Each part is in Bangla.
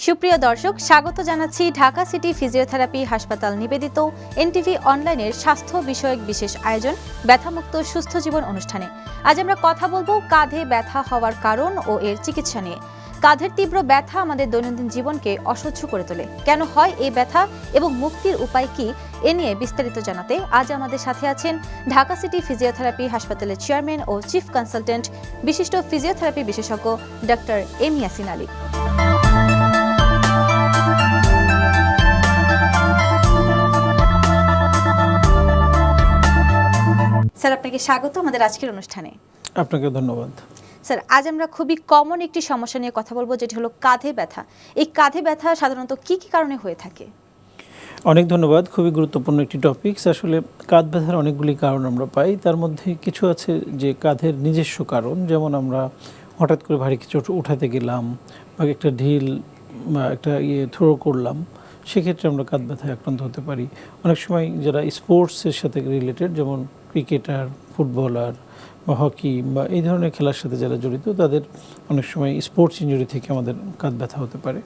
সুপ্রিয় দর্শক, স্বাগত জানাচ্ছি ঢাকা সিটি ফিজিওথেরাপি হাসপাতাল নিবেদিত এনটিভি অনলাইনের স্বাস্থ্য বিষয়ক বিশেষ আয়োজন ব্যথামুক্ত সুস্থ জীবন অনুষ্ঠানে। আজ আমরা কথা বলবো কাঁধে ব্যথা হওয়ার কারণ ও এর চিকিৎসা নিয়ে। কাঁধের তীব্র ব্যথা আমাদের দৈনন্দিন জীবনকে অসহ্য করে তোলে। কেন হয় এই ব্যথা এবং মুক্তির উপায় কি, এ নিয়ে বিস্তারিত জানাতে আজ আমাদের সাথে আছেন ঢাকা সিটি ফিজিওথেরাপি হাসপাতালের চেয়ারম্যান ও চিফ কনসালটেন্ট বিশিষ্ট ফিজিওথেরাপি বিশেষজ্ঞ doctor M Yasin Ali. Sir, আপনাকে স্বাগত আমাদের আজকের অনুষ্ঠানে। আপনাকে ধন্যবাদ। স্যার, আজ আমরা খুবই কমন একটি সমস্যা নিয়ে কথা বলবো, যেটি হলো কাঁধে ব্যথা। এই কাঁধে ব্যথা সাধারণত কি কি কারণে হয়ে থাকে? অনেক ধন্যবাদ, খুবই গুরুত্বপূর্ণ একটি টপিকস। আসলে কাঁধ ব্যথার অনেকগুলি কারণ আমরা পাই। তার মধ্যে কিছু আছে যে কাঁধের নিজস্ব কারণ, যেমন আমরা হঠাৎ করে ভারী কিছু উঠাতে গেলাম বা একটা ঢিল বা একটা থ্রো করলাম, সেক্ষেত্রে আমরা কাঁধ ব্যথায় আক্রান্ত হতে পারি। অনেক সময় যারা স্পোর্টসের সাথে রিলেটেড, যেমন ক্রিকেটার, ফুটবলার বা হকি বা এই ধরনের খেলার সাথে যারা জড়িত, তাদের অনেক সময় স্পোর্টস ইনজুরি থেকে আমাদের কাঁধ ব্যথা হতে পারে।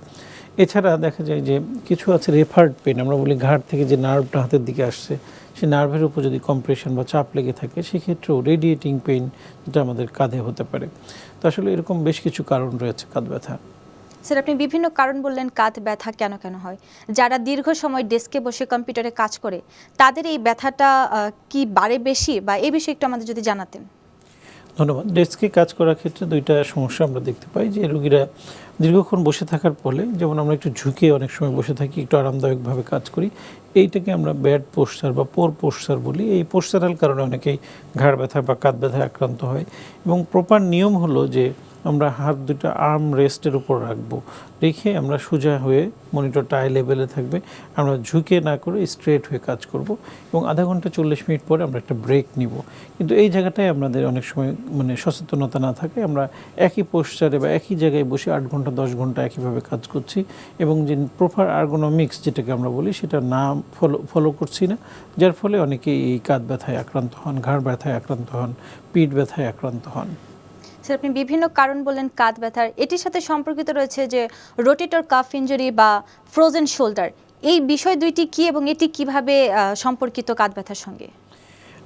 এছাড়া দেখা যায় যে কিছু আছে রেফার্ড পেন, আমরা বলি ঘাড় থেকে যে নার্ভটা হাতের দিকে আসছে, সেই নার্ভের উপর যদি কম্প্রেশন বা চাপ লেগে থাকে, সেক্ষেত্রেও রেডিয়েটিং পেন, যেটা আমাদের কাঁধে হতে পারে। তো আসলে এরকম বেশ কিছু কারণ রয়েছে কাঁধ ব্যথা। স্যার, আপনি বিভিন্ন কারণ বললেন কাঁধ ব্যথা কেন কেন হয়। যারা দীর্ঘ সময় ডেস্কে বসে কম্পিউটারে কাজ করে, তাদের এই ব্যথাটা কি বাড়ে বেশি, বা এই বিষয়ে একটু আমাদের যদি জানাতেন। ধন্যবাদ। ডেস্কে কাজ করার ক্ষেত্রে দুইটা সমস্যা আমরা দেখতে পাই, যে রোগীরা দীর্ঘক্ষণ বসে থাকার ফলে, যেমন আমরা একটু ঝুঁকে অনেক সময় বসে থাকি, একটু আরামদায়কভাবে কাজ করি, এইটাকে আমরা ব্যাড পোস্চার বা পোর পোস্চার বলি। এই পোস্চারাল কারণে অনেকেই ঘাড় ব্যথা বা কাঁধ ব্যথায় আক্রান্ত হয়। এবং প্রপার নিয়ম হলো যে আমরা হাত দুটো আর্ম রেস্টের উপর রাখবো, রেখে আমরা সোজা হয়ে, মনিটরটা আই লেভেলে থাকবে, আমরা ঝুঁকে না করে স্ট্রেট হয়ে কাজ করব, এবং আধা ঘন্টা 40 মিনিট পরে আমরা একটা ব্রেক নিব। কিন্তু এই জায়গাটায় আমাদের অনেক সময় সচেতনতা না থাকে, আমরা একই পোস্টারে বা একই জায়গায় বসে 8 ঘন্টা 10 ঘন্টা একইভাবে কাজ করছি, এবং যে প্রপার আর্গোনমিক্স যেটাকে আমরা বলি, সেটা না ফলো করছি না, যার ফলে অনেকেই এই কাঁধ ব্যথায় আক্রান্ত হন, ঘাড় ব্যথায় আক্রান্ত হন, পিঠ ব্যথায় আক্রান্ত হন। স্যার, আপনি বিভিন্ন কারণ বললেন কাঁধ ব্যথার, এটির সাথে সম্পর্কিত রয়েছে যে রোটেটর কাফ ইনজুরি বা ফ্রোজেন শোল্ডার। এই বিষয় দুইটি কি এবং এটি কিভাবে সম্পর্কিত কাঁধ ব্যথার সঙ্গে?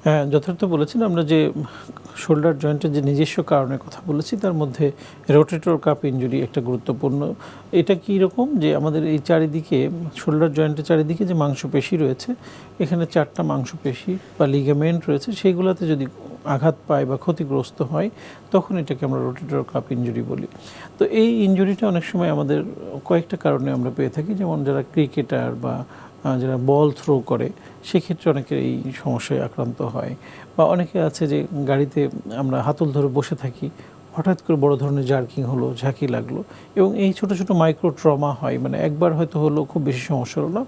হ্যাঁ, যথার্থ বলেছেন। আমরা যে শোল্ডার জয়েন্টের যে নিজস্ব কারণের কথা বলেছি, তার মধ্যে রোটেটর কাফ ইনজুরি একটা গুরুত্বপূর্ণ। এটা কী রকম, যে আমাদের এই চারিদিকে, শোল্ডার জয়েন্টের চারিদিকে যে মাংসপেশি রয়েছে, এখানে 4টা মাংসপেশি বা লিগামেন্ট রয়েছে, সেইগুলোতে যদি আঘাত পায় বা ক্ষতিগ্রস্ত হয়, তখন এটাকে আমরা রোটেটর কাফ ইনজুরি বলি। তো এই ইনজুরিটা অনেক সময় আমাদের কয়েকটা কারণে আমরা পেয়ে থাকি, যেমন যারা ক্রিকেটার বা যারা বল থ্রো করে, সেক্ষেত্রে অনেকের এই সমস্যায় আক্রান্ত হয়। বা অনেকে আছে যে গাড়িতে আমরা হাতল ধরে বসে থাকি, হঠাৎ করে বড় ধরনের জার্কিং হলো, ঝাঁকি লাগলো, এবং এই ছোট ছোট মাইক্রো ট্রমা হয়, মানে একবার হয়তো হলো, খুব বেশি সমস্যা হলো না,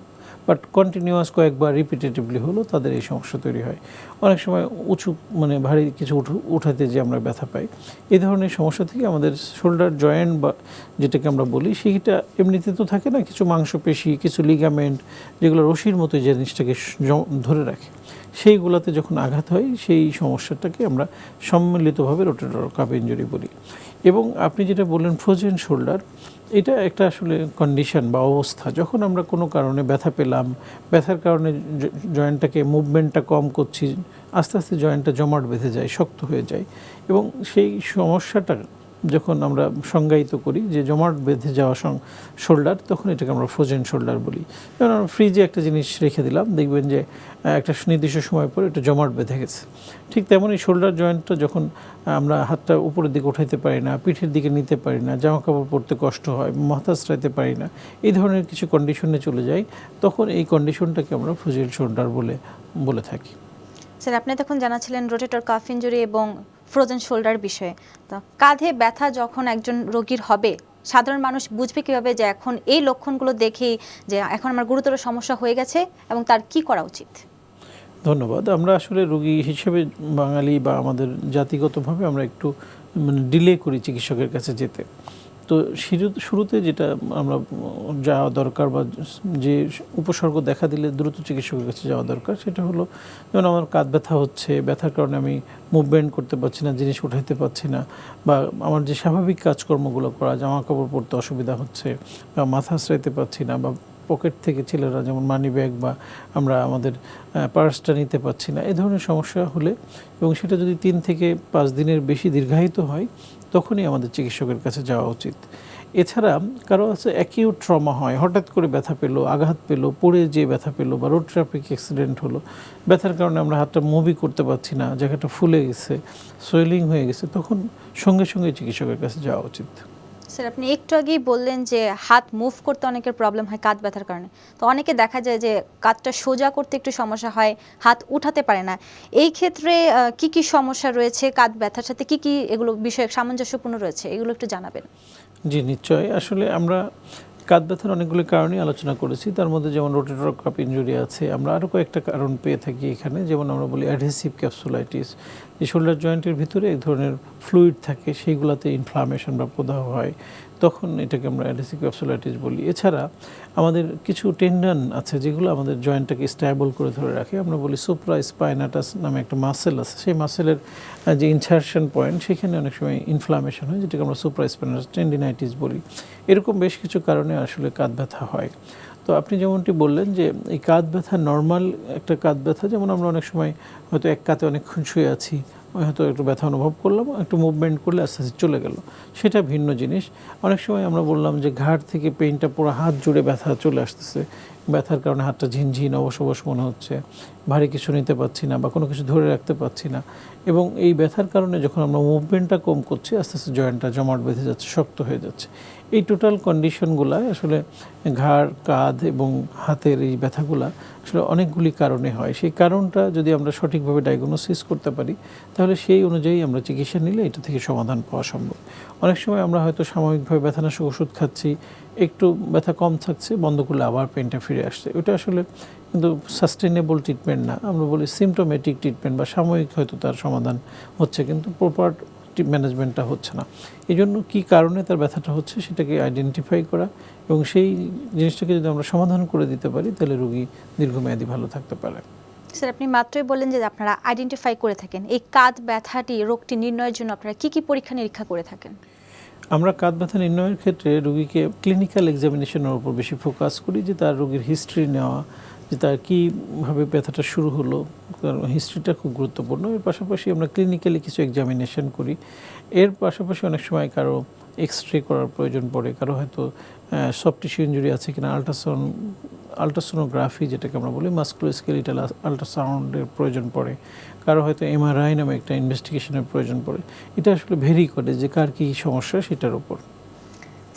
বাট কন্টিনিউয়াস কয়েকবার রিপিটেটিভলি হলো, তাদের এই সমস্যা তৈরি হয়। অনেক সময় উঁচু ভারী কিছু উঠাতে যে আমরা ব্যথা পাই, এই ধরনের সমস্যা থেকে আমাদের শোল্ডার জয়েন্ট বা যেটাকে আমরা বলি, সেইটা এমনিতে তো থাকে না, কিছু মাংসপেশি, কিছু লিগামেন্ট, যেগুলো রশির মতো জিনিসটাকে ধরে রাখে, সেইগুলোতে যখন আঘাত হয়, সেই সমস্যাটাকে আমরা সম্মিলিতভাবে রোটেটর কাফ ইনজুরি বলি। এবং আপনি যেটা বললেন ফ্রোজেন শোল্ডার, এটা একটা আসলে কন্ডিশন বা অবস্থা। যখন আমরা কোনো কারণে ব্যথা পেলাম, ব্যথার কারণে জয়েন্টটাকে মুভমেন্টটা কম করছি, আস্তে আস্তে জয়েন্টটা জমাট বেঁধে যায়, শক্ত হয়ে যায়, এবং সেই সমস্যাটা যখন আমরা সংজ্ঞায়িত করি যে জমাট বেঁধে যাওয়া শোল্ডার, তখন এটাকে আমরা ফ্রোজেন শোল্ডার বলি। যেমন আমরা ফ্রিজে একটা জিনিস রেখে দিলাম, দেখবেন যে একটা নির্দিষ্ট সময় পরে এটা জমাট বেঁধে গেছে। ঠিক তেমনই শোল্ডার জয়েন্টটা যখন আমরা হাতটা উপরের দিকে উঠাইতে পারি না, পিঠের দিকে নিতে পারি না, জামা কাপড় পরতে কষ্ট হয়, মাথা আঁচড়াইতে পারি না, এই ধরনের কিছু কন্ডিশনে চলে যায়, তখন এই কন্ডিশনটাকে আমরা ফ্রোজেন শোল্ডার বলে থাকি। স্যার, আপনি তখন জানাচ্ছিলেন রোটেটর কাফ ইনজুরি এবং ফ্রোজেন শোল্ডার বিষয়ে। তো কাঁধে ব্যথা যখন একজন রোগীর হবে, সাধারণ মানুষ বুঝবে কীভাবে যে এখন এই লক্ষণগুলো দেখেই যে এখন আমার গুরুতর সমস্যা হয়ে গেছে, এবং তার কি করা উচিত? ধন্যবাদ। আমরা আসলে রোগী হিসেবে, বাঙালি বা আমাদের জাতিগতভাবে, আমরা একটু ডিলে করি চিকিৎসকের কাছে যেতে। তো শুরুতে যেটা আমরা যাওয়া দরকার বা যে উপসর্গ দেখা দিলে দ্রুত চিকিৎসকের কাছে যাওয়া দরকার, সেটা হলো যেমন আমার কাঁধ ব্যথা হচ্ছে, ব্যথার কারণে আমি মুভমেন্ট করতে পারছি না, জিনিস উঠাইতে পারছি না, বা আমার যে স্বাভাবিক কাজকর্মগুলো করা, জামা কাপড় পরতে অসুবিধা হচ্ছে, বা মাথা আশ্রাইতে পারছি না, বা পকেট থেকে ছেলেরা যেমন মানি ব্যাগ বা আমরা আমাদের পার্সটা নিতে পারছি না, এই ধরনের সমস্যা হলে এবং সেটা যদি 3 থেকে 5 দিনের বেশি দীর্ঘায়িত হয়, তখনই আমাদের চিকিৎসকের কাছে যাওয়া উচিত। এছাড়া কারো আছে অ্যাকিউট ট্রমা হয়, হঠাৎ করে ব্যথা পেলো, আঘাত পেলো, পড়ে যে ব্যথা পেলো, বা রোড ট্রাফিক অ্যাক্সিডেন্ট হলো, ব্যথার কারণে আমরা হাতটা মুভই করতে পারছি না, জায়গাটা ফুলে গেছে, সোয়েলিং হয়ে গেছে, তখন সঙ্গে সঙ্গে চিকিৎসকের কাছে যাওয়া উচিত। স্যার, আপনি একটু আগেই বললেন যে হাত মুভ করতে অনেকের প্রবলেম হয় কাঁধ ব্যথার কারণে, তো অনেকে দেখা যায় যে কাঁধটা সোজা করতে একটু সমস্যা হয়, হাত উঠাতে পারে না। এই ক্ষেত্রে কি কি সমস্যা রয়েছে, কাঁধ ব্যথার সাথে কি কি এগুলো বিষয়ে সামঞ্জস্যপূর্ণ রয়েছে, এগুলো একটু জানাবেন। জি নিশ্চয়ই। আসলে আমরা কাঁধ ব্যথার অনেকগুলো কারণই আলোচনা করেছি, তার মধ্যে যেমন রোটেটর কাপ ইনজুরি আছে, আমরা আরও কয়েকটা কারণ পেয়ে থাকি এখানে, যেমন আমরা বলি অ্যাডহেসিভ ক্যাপসুলাইটিস, যে শোল্ডার জয়েন্টের ভিতরে এক ধরনের ফ্লুইড থাকে, সেইগুলোতে ইনফ্লামেশন বা প্রদাহ হয়, তখন এটাকে আমরা অ্যাডহেসিভ ক্যাপসুলাইটিস বলি। এছাড়া আমাদের কিছু টেন্ডন আছে যেগুলো আমাদের জয়েন্টটাকে স্ট্যাবল করে ধরে রাখে, আমরা বলি সুপ্রা স্পাইনাটাস নামে একটা মাসেল আছে, সেই মাসেলের যে ইনসারশন পয়েন্ট, সেখানে অনেক সময় ইনফ্লামেশন হয়, যেটাকে আমরা সুপ্রা স্পাইনাটাস টেন্ডিনাইটিস বলি। এরকম বেশ কিছু কারণে আসলে কাঁধ ব্যথা হয়। তো আপনি যেমনটি বললেন যে এই কাঁধ ব্যথা নর্মাল একটা কাঁধ ব্যথা, যেমন আমরা অনেক সময় হয়তো এক কাতে অনেকক্ষণ শুয়ে আছি, হয়তো একটু ব্যথা অনুভব করলাম, একটু মুভমেন্ট করলে আস্তে আস্তে চলে গেল, সেটা ভিন্ন জিনিস। অনেক সময় আমরা বললাম যে ঘাড় থেকে পেইনটা পুরো হাত জুড়ে ব্যথা চলে আসতেছে, ব্যথার কারণে হাতটা ঝিনঝিন অবশ অবশ মনে হচ্ছে, ভারী কিছু নিতে পারছি না বা কোনো কিছু ধরে রাখতে পারছি না, এবং এই ব্যথার কারণে যখন আমরা মুভমেন্টটা কম করছি, আস্তে আস্তে জয়েন্টটা জমাট বেঁধে যাচ্ছে, শক্ত হয়ে যাচ্ছে। এই টোটাল কন্ডিশনগুলো আসলে ঘাড়, কাঁধ এবং হাতের এই ব্যথাগুলা আসলে অনেকগুলি কারণে হয়। সেই কারণটা যদি আমরা সঠিকভাবে ডায়াগনোসিস করতে পারি, তাহলে সেই অনুযায়ী আমরা চিকিৎসা নিলে এটা থেকে সমাধান পাওয়া সম্ভব। অনেক সময় আমরা হয়তো সাময়িকভাবে ব্যথানাশক ওষুধ খাচ্ছি, একটু ব্যথা কম থাকছে, বন্ধ করলে আবার পেনটা ফিরে আসছে, ওটা আসলে কিন্তু সাস্টেনেবল ট্রিটমেন্ট না। আমরা বলি সিমটোমেটিক ট্রিটমেন্ট, বা সাময়িক হয়তো তার সমাধান হচ্ছে, কিন্তু প্রপার ম্যানেজমেন্টটা হচ্ছে না। এই জন্য কী কারণে তার ব্যথাটা হচ্ছে সেটাকে আইডেন্টিফাই করা, এবং সেই জিনিসটাকে যদি আমরা সমাধান করে দিতে পারি, তাহলে রোগী দীর্ঘমেয়াদী ভালো থাকতে পারে। স্যার, আপনি মাত্রই বললেন যে আপনারা আইডেন্টিফাই করে থাকেন। এই কাঁধ ব্যথাটি রোগটি নির্ণয়ের জন্য আপনারা কি কি পরীক্ষা নিরীক্ষা করে থাকেন? আমরা কাঁধ ব্যথা নির্ণয়ের ক্ষেত্রে রোগীকে ক্লিনিক্যাল এক্সামিনেশনের উপর বেশি ফোকাস করি, যে তার রোগীর হিস্ট্রি নেওয়া, যে তার কীভাবে ব্যথাটা শুরু হলো, কারণ হিস্ট্রিটা খুব গুরুত্বপূর্ণ। এর পাশাপাশি আমরা ক্লিনিক্যালি কিছু এক্সামিনেশন করি। এর পাশাপাশি অনেক সময় কারো এক্সরে করার প্রয়োজন পড়ে, কারো হয়তো সফট টিস্যু ইনজুরি আছে কিনা, আল্ট্রাসোনোগ্রাফি যেটাকে আমরা বলি, মাস্কুলোস্কেলিটাল আল্ট্রাসাউন্ডের প্রয়োজন পড়ে, কারো হয়তো এমআরআই নামে একটা ইনভেস্টিগেশনের প্রয়োজন পড়ে। এটা আসলে ভেরি করে যে কার কী সমস্যা সেটার উপর।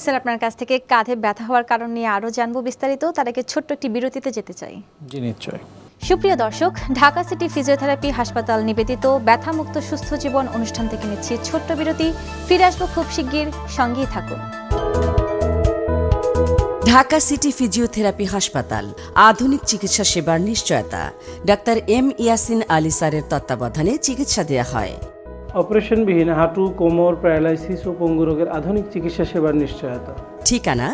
স্যার, আপনার কাছ থেকে কাঁধে ব্যথা হওয়ার কারণ নিয়ে আরও জানবো বিস্তারিত, তার আগে ছোট্ট একটি বিরতিতে যেতে চাই। জি নিশ্চয়। সুপ্রিয় দর্শক, ঢাকা সিটি ফিজিওথেরাপি হাসপাতাল নিবেদিত ব্যথামুক্ত সুস্থ জীবন অনুষ্ঠান থেকে নিচ্ছি ছোট্ট বিরতি। ফিরে আসবো খুব শিগগির, সঙ্গেই থাকুন। ঢাকা সিটি ফিজিওথেরাপি হাসপাতাল, আধুনিক চিকিৎসা সেবার নিশ্চয়তা। ডাক্তার এম ইয়াসিন আলী স্যারের তত্ত্বাবধানে চিকিৎসা দেওয়া হয়। অপারেশনবিহীন হাঁটু, কোমর, প্যারালাইসিস ও পঙ্গু রোগের আধুনিক চিকিৎসা সেবার নিশ্চয়তা। ঠিকানা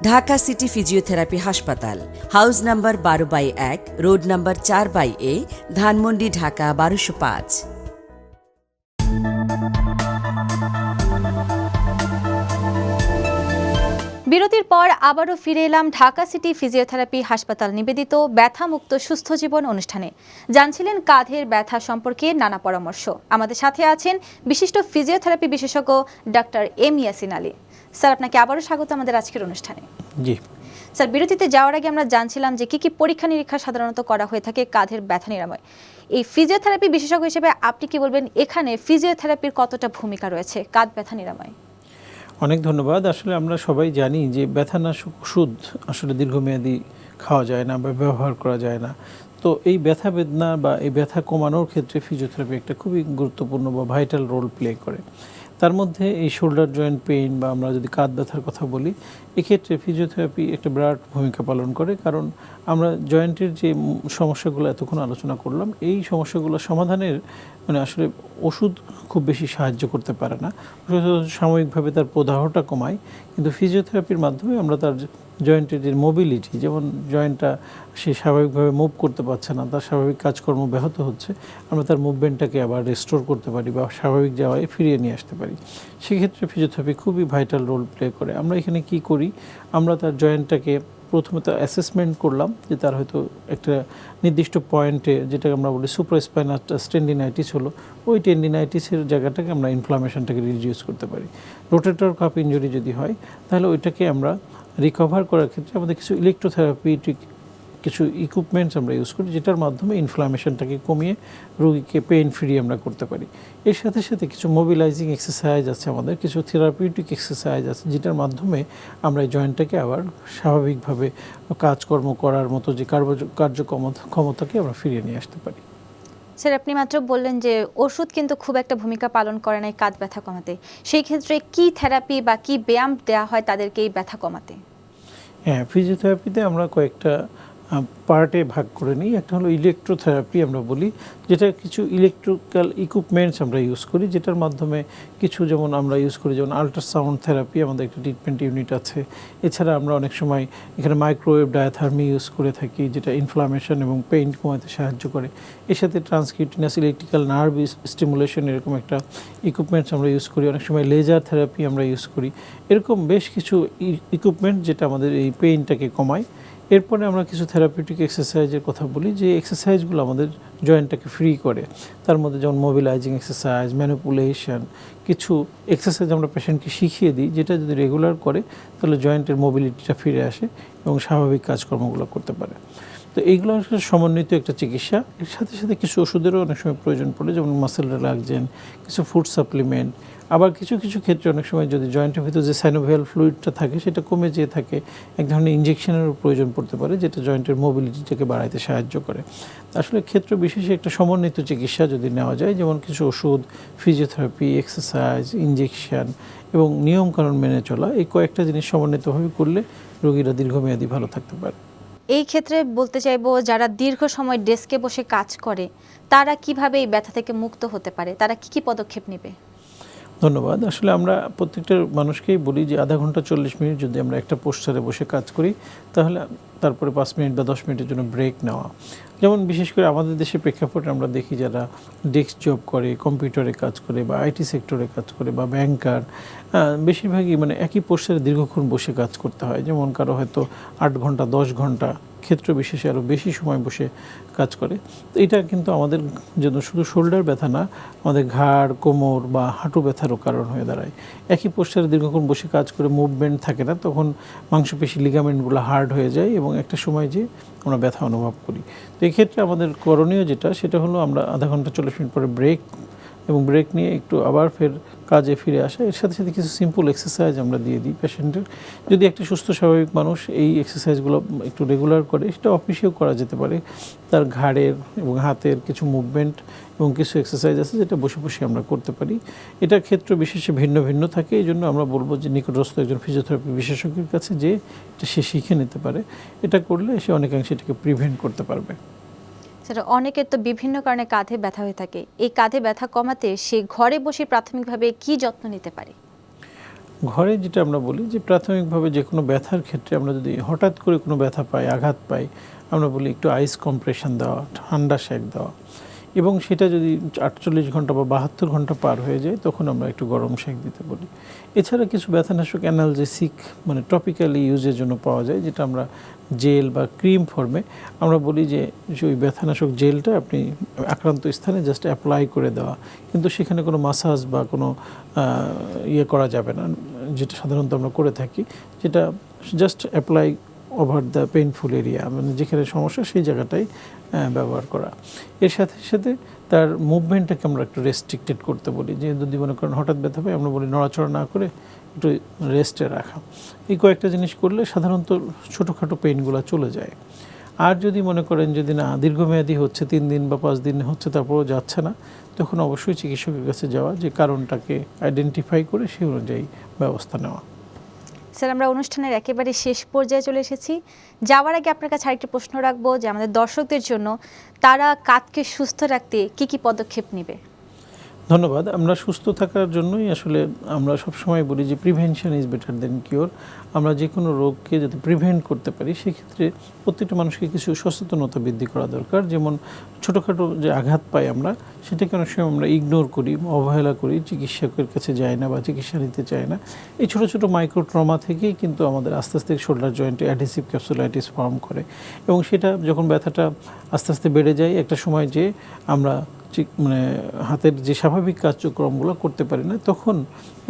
ঢাকা সিটি ফিজিওথেরাপি হাসপাতাল, house number 12/1, road number 4/A, Dhanmondi, Dhaka 1205। বিরতির পর আবারও ফিরে এলাম ঢাকা সিটি ফিজিওথেরাপি হাসপাতাল নিবেদিত ব্যথামুক্ত সুস্থ জীবন অনুষ্ঠানে। জানছিলেন কাঁধের ব্যথা সম্পর্কে নানা পরামর্শ। আমাদের সাথে আছেন বিশিষ্ট ফিজিওথেরাপি বিশেষজ্ঞ doctor M Yasin Ali. Sir, আপনাকে আবারও স্বাগত আমাদের আজকের অনুষ্ঠানে। জি স্যার, বিরতিতে যাওয়ার আগে আমরা জানছিলাম যে কি কি পরীক্ষা নিরীক্ষা সাধারণত করা হয়ে থাকে কাঁধের ব্যথা নিরাময়। এই ফিজিওথেরাপি বিশেষজ্ঞ হিসেবে আপনি কি বলবেন, এখানে ফিজিওথেরাপির কতটা ভূমিকা রয়েছে কাঁধ ব্যথা নিরাময়? অনেক ধন্যবাদ। আসলে আমরা সবাই জানি যে ব্যথানাশক ওষুধ আসলে দীর্ঘমেয়াদী খাওয়া যায় না বা ব্যবহার করা যায় না। তো এই ব্যথা বেদনা বা এই ব্যথা কমানোর ক্ষেত্রে ফিজিওথেরাপি একটা খুবই গুরুত্বপূর্ণ বা ভাইটাল রোল প্লে করে। তার মধ্যে এই শোল্ডার জয়েন্ট পেইন বা আমরা যদি কাঁধ ব্যথার কথা বলি, এক্ষেত্রে ফিজিওথেরাপি একটা বিরাট ভূমিকা পালন করে। কারণ আমরা জয়েন্টের যে সমস্যাগুলো এতক্ষণ আলোচনা করলাম, এই সমস্যাগুলো সমাধানের মানে আসলে ওষুধ খুব বেশি সাহায্য করতে পারে না। ওষুধ সাময়িকভাবে তার প্রদাহটা কমায়, কিন্তু ফিজিওথেরাপির মাধ্যমে আমরা তার জয়েন্টের যে মোবিলিটি, যেমন জয়েন্টটা সে স্বাভাবিকভাবে মুভ করতে পারছে না, তার স্বাভাবিক কাজকর্ম ব্যাহত হচ্ছে, আমরা তার মুভমেন্টটাকে আবার রেস্টোর করতে পারি বা স্বাভাবিক যাওয়ায় ফিরিয়ে নিয়ে আসতে পারি। সেক্ষেত্রে ফিজিওথেরাপি খুবই ভাইটাল রোল প্লে করে। আমরা এখানে কি করি, আমরা তার জয়েন্টটাকে প্রথমে তো অ্যাসেসমেন্ট করলাম যে তার হয়তো একটা নির্দিষ্ট পয়েন্টে, যেটাকে আমরা বলি সুপ্রাস্পাইনাল টেন্ডিনাইটিস হলো, ওই টেন্ডিনাইটিসের জায়গাটাকে আমরা ইনফ্লামেশনটাকে রিডিউস করতে পারি। রোটেটর কাপ ইনজুরি যদি হয়, তাহলে ওইটাকে আমরা রিকভার করার ক্ষেত্রে আমাদের কিছু ইলেকট্রোথেরাপিউটিক কিছু ইকুইপমেন্টস আমরা ইউজ করি, যেটার মাধ্যমে ইনফ্লামেশনটাকে কমিয়ে রোগীকে পেইন ফ্রি আমরা করতে পারি। এর সাথে সাথে কিছু মোবিলাইজিং এক্সারসাইজ আছে, আমাদের কিছু থেরাপিউটিক এক্সারসাইজ আছে, যেটার মাধ্যমে আমরা এই জয়েন্টটাকে আবার স্বাভাবিকভাবে কাজকর্ম করার মতো যে কার্যক্ষমতাকে আমরা ফিরিয়ে নিয়ে আসতে পারি। স্যার, আপনি মাত্র বললেন যে ওষুধ কিন্তু খুব একটা ভূমিকা পালন করে না এই কাঁধ ব্যথা কমাতে। সেই ক্ষেত্রে কি থেরাপি বা কি ব্যায়াম দেওয়া হয় তাদেরকে এই ব্যথা কমাতে? হ্যাঁ, ফিজিওথেরাপিতে আমরা কয়েকটা পার্টে ভাগ করে নিই। একটা হলো ইলেকট্রোথেরাপি আমরা বলি, যেটা কিছু ইলেকট্রিক্যাল ইকুইপমেন্টস আমরা ইউজ করি, যেটার মাধ্যমে কিছু যেমন আমরা ইউজ করি, যেমন আল্ট্রাসাউন্ড থেরাপি আমাদের একটা ট্রিটমেন্ট ইউনিট আছে। এছাড়া আমরা অনেক সময় এখানে মাইক্রোওয়েভ ডায়াথার্মি ইউজ করে থাকি, যেটা ইনফ্লামেশন এবং পেইন কমাতে সাহায্য করে। এর সাথে ট্রান্সকিউটিনাস ইলেকট্রিক্যাল নার্ভ স্টিমুলেশন এরকম একটা ইকুইপমেন্টস আমরা ইউজ করি। অনেক সময় লেজার থেরাপি আমরা ইউজ করি। এরকম বেশ কিছু ইকুইপমেন্ট যেটা আমাদের এই পেইনটাকে কমায়। এরপরে আমরা কিছু থেরাপিউটিক এক্সারসাইজের কথা বলি, যে এক্সারসাইজগুলো আমাদের জয়েন্টটাকে ফ্রি করে। তার মধ্যে যেমন মোবিলাইজিং এক্সারসাইজ, ম্যানিপুলেশন, কিছু এক্সারসাইজ আমরা পেশেন্টকে শিখিয়ে দিই, যেটা যদি রেগুলার করে তাহলে জয়েন্টের মোবিলিটিটা ফিরে আসে এবং স্বাভাবিক কাজকর্মগুলো করতে পারে। তো এইগুলো আসলে সমন্বিত একটা চিকিৎসা। এর সাথে সাথে কিছু ওষুধেরও অনেক সময় প্রয়োজন পড়ে, যেমন মাসেল রিল্যাক্সেন্ট, কিছু ফুড সাপ্লিমেন্ট। আবার কিছু কিছু ক্ষেত্রে অনেক সময় যদি জয়েন্টের ভিতরে যে সাইনোভিয়াল ফ্লুইডটা থাকে সেটা কমে যেয়ে থাকে, এক ধরনের ইঞ্জেকশনেরও প্রয়োজন পড়তে পারে, যেটা জয়েন্টের মোবিলিটিটাকে বাড়াইতে সাহায্য করে। আসলে ক্ষেত্র বিশেষে একটা সমন্বিত চিকিৎসা যদি নেওয়া যায়, যেমন কিছু ওষুধ, ফিজিওথেরাপি, এক্সারসাইজ, ইঞ্জেকশন এবং নিয়মকানুন মেনে চলা, এই কয়েকটা জিনিস সমন্বিতভাবে করলে রোগীরা দীর্ঘমেয়াদী ভালো থাকতে পারে। এই ক্ষেত্রে বলতে চাইবো, যারা দীর্ঘ সময় ডেস্কে বসে কাজ করে তারা কিভাবে এই ব্যথা থেকে মুক্ত হতে পারে, তারা কি কি পদক্ষেপ নেবে? ধন্যবাদ। আসলে আমরা প্রত্যেকটা মানুষকেই বলি যে আধা ঘন্টা 40 মিনিট যদি আমরা একটা পোস্টারে বসে কাজ করি, তাহলে তারপরে 5 মিনিট বা 10 মিনিটের জন্য ব্রেক নেওয়া। যেমন বিশেষ করে আমাদের দেশের প্রেক্ষাপটে আমরা দেখি যারা ডেস্ক জব করে, কম্পিউটারে কাজ করে বা আইটি সেক্টরে কাজ করে বা ব্যাংকার, বেশিরভাগই মানে একই পোস্টারে দীর্ঘক্ষণ বসে কাজ করতে হয়। যেমন কারো হয়তো 8 ঘন্টা, 10 ঘন্টা, ক্ষেত্র বিশেষে আরও বেশি সময় বসে কাজ করে। তো এটা কিন্তু আমাদের জন্য শুধু শোল্ডার ব্যথা না, আমাদের ঘাড়, কোমর বা হাঁটু ব্যথারও কারণ হয়ে দাঁড়ায়। একই পোস্টারে দীর্ঘক্ষণ বসে কাজ করে মুভমেন্ট থাকে না, তখন মাংসপেশি লিগামেন্টগুলো হার্ড হয়ে যায় এবং একটা সময় যে আমরা ব্যথা অনুভব করি। তো এক্ষেত্রে আমাদের করণীয় যেটা, সেটা হলো আমরা আধা ঘন্টা 40 মিনিট পরে ব্রেক, এবং ব্রেক নিয়ে একটু আবার ফের কাজে ফিরে আসা। এর সাথে সাথে কিছু সিম্পল এক্সারসাইজ আমরা দিয়ে দিই পেশেন্টের। যদি একটা সুস্থ স্বাভাবিক মানুষ এই এক্সারসাইজগুলো একটু রেগুলার করে, সেটা অফিসেও করা যেতে পারে। তার ঘাড়ের এবং হাতের কিছু মুভমেন্ট এবং কিছু এক্সারসাইজ আছে যেটা বসে বসে আমরা করতে পারি। এটার ক্ষেত্র বিশেষে ভিন্ন ভিন্ন থাকে, এই জন্য আমরা বলবো যে নিকটস্থ একজন ফিজিওথেরাপি বিশেষজ্ঞের কাছে যে এটা সে শিখে নিতে পারে। এটা করলে সে অনেকাংশে এটাকে প্রিভেন্ট করতে পারবে। সেটা অনেকের তো বিভিন্ন কারণে কাঁধে ব্যথা হয়ে থাকে। এই কাঁধে ব্যথা কমাতে সে ঘরে বসে প্রাথমিকভাবে কি যত্ন নিতে পারে? ঘরে যেটা আমরা বলি যে প্রাথমিকভাবে যে কোনো ব্যথার ক্ষেত্রে আমরা যদি হঠাৎ করে কোনো ব্যথা পাই, আঘাত পাই, আমরা বলি একটু আইস কম্প্রেশন দেওয়া, ঠান্ডা সেঁক দেওয়া, এবং সেটা যদি 48 ঘন্টা বা 72 ঘন্টা পার হয়ে যায় তখন আমরা একটু গরম সেঁক দিতে বলি। এছাড়া কিছু ব্যথানাশক অ্যানালজেসিক মানে টপিক্যালি ইউজের জন্য পাওয়া যায়, যেটা আমরা জেল বা ক্রিম ফর্মে আমরা বলি যে ওই ব্যথানাশক জেলটা আপনি আক্রান্ত স্থানে জাস্ট অ্যাপ্লাই করে দেওয়া, কিন্তু সেখানে কোনো মাসাজ বা কোনো ইয়ে করা যাবে না, যেটা সাধারণত আমরা করে থাকি, যেটা just apply over the painful area, মানে যেখানে সমস্যা সেই জায়গাটাই ব্যবহার করা। এর সাথে সাথে তার মুভমেন্টটাকে আমরা একটু রেস্ট্রিক্টেড করতে বলি, যে যদি মনে করেন হঠাৎ ব্যথা পাই, আমরা বলি নড়াচড়া না করে একটু রেস্টে রাখা। এই কয়েকটা জিনিস করলে সাধারণত ছোটোখাটো পেইনগুলো চলে যায়। আর যদি মনে করেন যদি না দীর্ঘমেয়াদী হচ্ছে, 3 দিন বা 5 দিন হচ্ছে তারপরেও যাচ্ছে না, তখন অবশ্যই চিকিৎসকের কাছে যাওয়া, যে কারণটাকে আইডেন্টিফাই করে সেই অনুযায়ী ব্যবস্থা নেওয়া। স্যার, আমরা অনুষ্ঠানের একেবারে শেষ পর্যায়ে চলে এসেছি। যাওয়ার আগে আপনার কাছে আরেকটি প্রশ্ন রাখবো যে আমাদের দর্শকদের জন্য তারা কাঁধকে সুস্থ রাখতে কি কি পদক্ষেপ নেবে? ধন্যবাদ। আমরা সুস্থ থাকার জন্যই আসলে আমরা সবসময় বলি যে prevention is better then cure. আমরা যে কোনো রোগকে যদি প্রিভেন্ট করতে পারি সেক্ষেত্রে প্রত্যেকটা মানুষকে কিছু সচেতনতা বৃদ্ধি করা দরকার। যেমন ছোটোখাটো যে আঘাত পাই আমরা, সেটাকে অনেক সময় আমরা ইগনোর করি, অবহেলা করি, চিকিৎসকের কাছে যাই না বা চিকিৎসা নিতে চাই না। এই ছোটো ছোটো মাইক্রো ট্রমা থেকেই কিন্তু আমাদের আস্তে আস্তে শোল্ডার জয়েন্টে অ্যাডহেসিভ ক্যাপসুলাইটিস ফর্ম করে, এবং সেটা যখন ব্যথাটা আস্তে আস্তে বেড়ে যায় একটা সময় যে আমরা মানে হাতের যে স্বাভাবিক কার্যক্রমগুলো করতে পারি না, তখন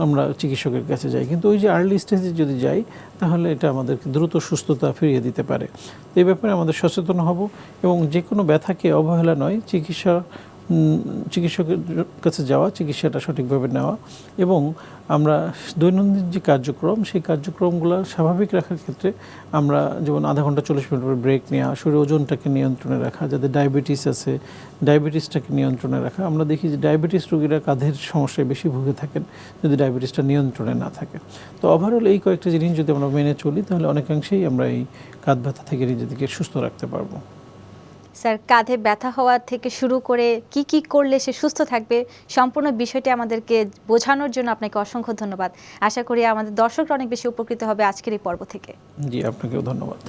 আমরা চিকিৎসকের কাছে যাই। কিন্তু ওই যে আর্লি স্টেজে যদি যাই তাহলে এটা আমাদেরকে দ্রুত সুস্থতা ফিরিয়ে দিতে পারে। তো এই ব্যাপারে আমাদের সচেতন হব এবং যে কোনো ব্যথাকে অবহেলা নয়, চিকিৎসকের কাছে যাওয়া, চিকিৎসাটা সঠিকভাবে নেওয়া, এবং আমরা দৈনন্দিন যে কার্যক্রম সেই কার্যক্রমগুলো স্বাভাবিক রাখার ক্ষেত্রে আমরা যেমন আধা ঘন্টা 40 মিনিট পর ব্রেক নেওয়া, শরীরের ওজনটাকে নিয়ন্ত্রণে রাখা, যাদের ডায়াবেটিস আছে ডায়াবেটিসটাকে নিয়ন্ত্রণে রাখা। আমরা দেখি যে ডায়াবেটিস রোগীরা কাঁধের সমস্যায় বেশি ভুগে থাকেন যদি ডায়াবেটিসটা নিয়ন্ত্রণে না থাকে। তো ওভারঅল এই কয়েকটা জিনিস যদি আমরা মেনে চলি তাহলে অনেকাংশেই আমরা এই কাঁধ ব্যথা থেকে নিজেদেরকে সুস্থ রাখতে পারবো। স্যার, কাঁধে ব্যথা হওয়ার থেকে শুরু করে কি কি করলে সে সুস্থ থাকবে, সম্পূর্ণ বিষয়টি আমাদেরকে বোঝানোর জন্য আপনাকে অসংখ্য ধন্যবাদ। আশা করি আমাদের দর্শকরা অনেক বেশি উপকৃত হবে আজকের এই পর্ব থেকে। জি, আপনাকেও ধন্যবাদ।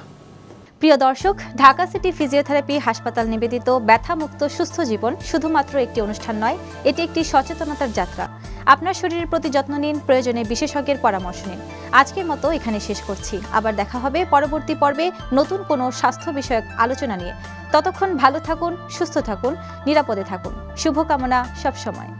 প্রিয় দর্শক, ঢাকা সিটি ফিজিওথেরাপি হাসপাতাল নিবেদিত ব্যথামুক্ত সুস্থ জীবন শুধুমাত্র একটি অনুষ্ঠান নয়, এটি একটি সচেতনতার যাত্রা। আপনার শরীরের প্রতি যত্ন নিন, প্রয়োজনে বিশেষজ্ঞের পরামর্শ নিন। আজকের মতো এখানে শেষ করছি। আবার দেখা হবে পরবর্তী পর্বে নতুন কোনো স্বাস্থ্য বিষয়ক আলোচনা নিয়ে। ততক্ষণ ভালো থাকুন, সুস্থ থাকুন, নিরাপদে থাকুন। শুভকামনা সবসময়।